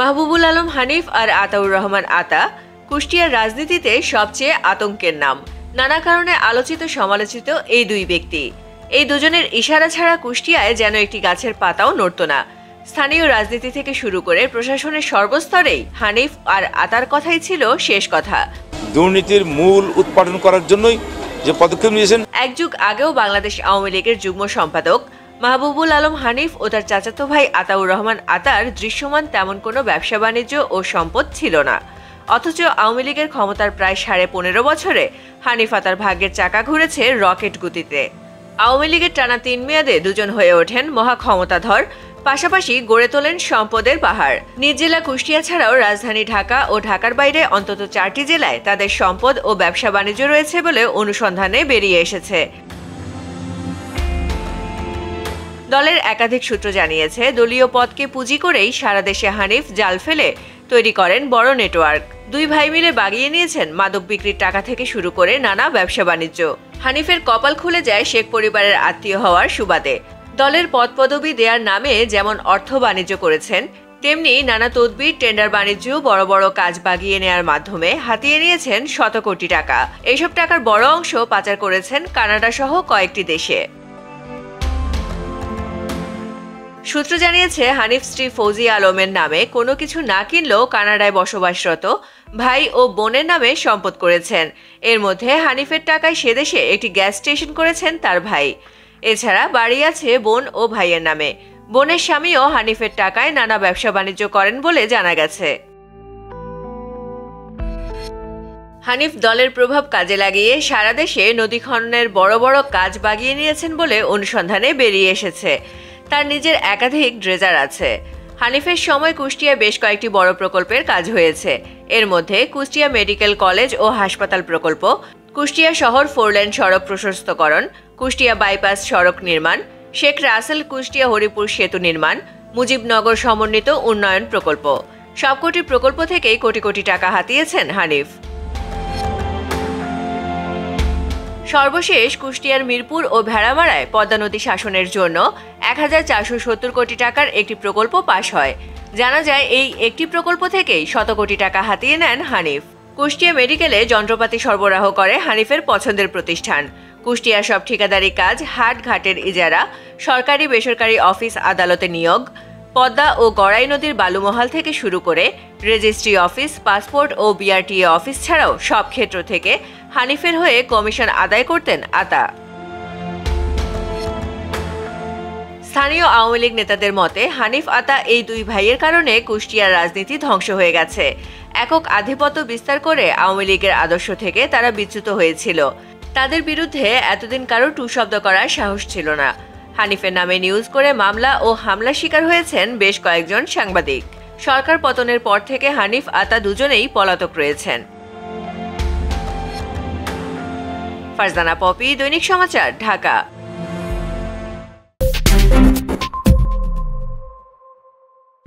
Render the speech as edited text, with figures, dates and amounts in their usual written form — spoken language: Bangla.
মাহবুবুল আলম হানিফ আর আতাউর রহমান আতা কুষ্টিয়ার রাজনীতিতে সবচেয়ে আতঙ্কের নাম। নানা কারণে আলোচিত সমালোচিত এই দুই ব্যক্তি। এই দুজনের ইশারা ছাড়া কুষ্টিয়ায় যেন একটি গাছের পাতাও নড়ত না। স্থানীয় রাজনীতি থেকে শুরু করে প্রশাসনের সর্বস্তরেই হানিফ আর আতার কথাই ছিল শেষ কথা। দুর্নীতির মূল উৎপাদন করার জন্যই যে পদক্ষেপ নিয়েছেন। এক যুগ আগেও বাংলাদেশ আওয়ামী লীগের যুগ্ম সম্পাদক মাহবুবুল আলম হানিফ ও তার চাচাতো ভাই আতাউর রহমান আতার দৃশ্যমান তেমন কোনো ব্যবসা বাণিজ্য ও সম্পদ ছিল না। অথচ আওয়ামী লীগের ক্ষমতার প্রায় 15.5 বছরে হানিফ আতার ভাগ্যের চাকা ঘুরেছে রকেট গতিতে। আওয়ামী লীগের টানা 3 মেয়াদে দুজন হয়ে ওঠেন মহা ক্ষমতাধর, পাশাপাশি গড়ে তোলেন সম্পদের পাহাড়। নিজ জেলা কুষ্টিয়া ছাড়াও রাজধানী ঢাকা ও ঢাকার বাইরে অন্তত 4টি জেলায় তাদের সম্পদ ও ব্যবসা বাণিজ্য রয়েছে বলে অনুসন্ধানে বেরিয়ে এসেছে। দলের একাধিক সূত্র জানিয়েছে, দলীয় পদকে পুঁজি করেই সারা দেশে হানিফ জাল ফেলে তৈরি করেন বড় নেটওয়ার্ক। দুই ভাই মিলে বাগিয়ে নিয়েছেন মাদক বিক্রির টাকা থেকে শুরু করে নানা ব্যবসা বাণিজ্য। হানিফের কপাল খুলে যায় শেখ পরিবারের আত্মীয় হওয়ার সুবাদে। দলের পদপদবি দেওয়ার নামে যেমন অর্থ বাণিজ্য করেছেন, তেমনি নানা তদবির, টেন্ডার বাণিজ্য, বড় বড় কাজ বাগিয়ে নেওয়ার মাধ্যমে হাতিয়ে নিয়েছেন শত কোটি টাকা। এইসব টাকার বড় অংশ পাচার করেছেন কানাডা সহ কয়েকটি দেশে। সূত্র জানিয়েছে, হানিফ স্ত্রী ফৌজিয়া আলমের নামে কোনো কিছু না কিনলেও কানাডায় বসবাসরত ভাই ও বোনের নামে সম্পদ করেছেন। এর মধ্যে হানিফের টাকায় সেদেশে একটি গ্যাস স্টেশন করেছেন তার ভাই। এছাড়া বাড়ি আছে বোন ও ভাইয়ের নামে। বোনের স্বামীও হানিফের টাকায় নানা ব্যবসা বাণিজ্য করেন বলে জানা গেছে। হানিফ দলের প্রভাব কাজে লাগিয়ে সারা দেশে নদী খননের বড় বড় কাজ বাগিয়ে নিয়েছেন বলে অনুসন্ধানে বেরিয়ে এসেছে। তার নিজের একাধিক ড্রেজার আছে। হানিফের সময় কুষ্টিয়ায় বেশ কয়েকটি বড় প্রকল্পের কাজ হয়েছে। এর মধ্যে কুষ্টিয়া মেডিকেল কলেজ ও হাসপাতাল প্রকল্প, কুষ্টিয়া শহর 4 লেন সড়ক প্রশস্তকরণ, কুষ্টিয়া বাইপাস সড়ক নির্মাণ, শেখ রাসেল কুষ্টিয়া হরিপুর সেতু নির্মাণ, মুজিবনগর সমন্বিত উন্নয়ন প্রকল্প। সবকটি প্রকল্প থেকেই কোটি কোটি টাকা হাতিয়েছেন হানিফ। সর্বশেষ কুষ্টিয়ার মিরপুর ও ভেড়ামারায় পদ্মা নদী শাসনের জন্য 1470 কোটি টাকার একটি প্রকল্প পাশ হয়। জানা যায়, এই একটি প্রকল্প থেকেই শত কোটি টাকা হাতিয়ে নেন হানিফ। কুষ্টিয়া মেডিকেলে যন্ত্রপাতি সরবরাহ করে হানিফের পছন্দের প্রতিষ্ঠান। কুষ্টিয়ার সব ঠিকাদারি কাজ, হাট ঘাটের ইজারা, সরকারি বেসরকারি অফিস আদালতে নিয়োগ, পদ্মা ও গড়াই নদীর বালুমহাল থেকে শুরু করে রেজিস্ট্রি অফিস, পাসপোর্ট ও বিআরটিএ অফিস ছাড়াও সব ক্ষেত্র থেকে হানিফের হয়ে কমিশন আদায় করতেন আতা। স্থানীয় আওয়ামী লীগ নেতাদের মতে, হানিফ আতা এই দুই ভাইয়ের কারণে কুষ্টিয়ার রাজনীতি ধ্বংস হয়ে গেছে। একক আধিপত্য বিস্তার করে আওয়ামী লীগের আদর্শ থেকে তারা বিচ্যুত হয়েছিল। তাদের বিরুদ্ধে এতদিন কারো টু শব্দ করার সাহস ছিল না। হানিফের নামে নিউজ করে মামলা ও হামলার শিকার হয়েছেন বেশ কয়েকজন সাংবাদিক। সরকার পতনের পর থেকে হানিফ আতা দুজনেই পলাতক রয়েছেন। ফারজানা পপি, দৈনিক সমাচার, ঢাকা।